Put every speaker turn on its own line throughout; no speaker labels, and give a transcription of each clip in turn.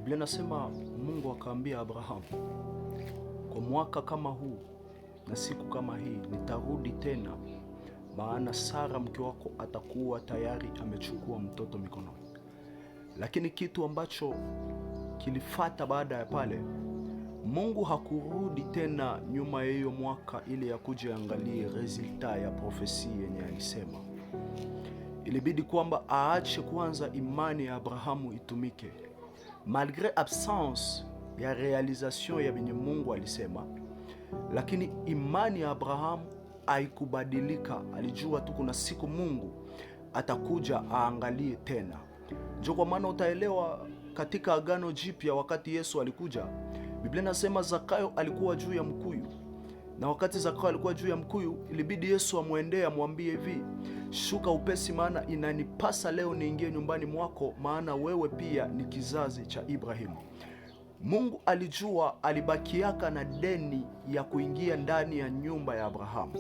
Biblia nasema Mungu akaambia Abrahamu, kwa mwaka kama huu na siku kama hii nitarudi tena, maana Sara mke wako atakuwa tayari amechukua mtoto mikononi. Lakini kitu ambacho kilifata baada ya pale, Mungu hakurudi tena nyuma ya hiyo mwaka ili akuje angalie resulta ya profesi yenye alisema. Ilibidi kwamba aache kwanza imani ya Abrahamu itumike, malgré absence ya realization ya binye Mungu alisema. Lakini imani ya Abrahamu haikubadilika. Alijua tu kuna siku Mungu atakuja aangalie tena. Ndio kwa maana utaelewa katika Agano Jipya wakati Yesu alikuja, Biblia nasema Zakayo alikuwa juu ya mkuyu. Na wakati Zakayo alikuwa juu ya mkuyu, ilibidi Yesu amwendee amwambie hivi, shuka upesi, maana inanipasa leo niingie nyumbani mwako, maana wewe pia ni kizazi cha Ibrahimu. Mungu alijua alibakiaka na deni ya kuingia ndani ya nyumba ya Abrahamu.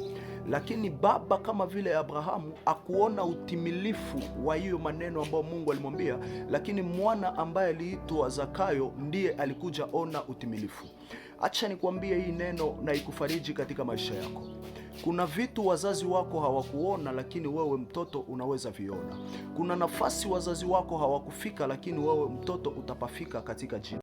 Lakini baba kama vile Abrahamu akuona utimilifu wa hiyo maneno ambayo Mungu alimwambia, lakini mwana ambaye aliitwa Zakayo ndiye alikuja ona utimilifu. Acha nikwambie hii neno na ikufariji katika maisha yako. Kuna vitu wazazi wako hawakuona, lakini wewe mtoto unaweza viona. Kuna nafasi wazazi wako hawakufika, lakini wewe mtoto utapafika katika jina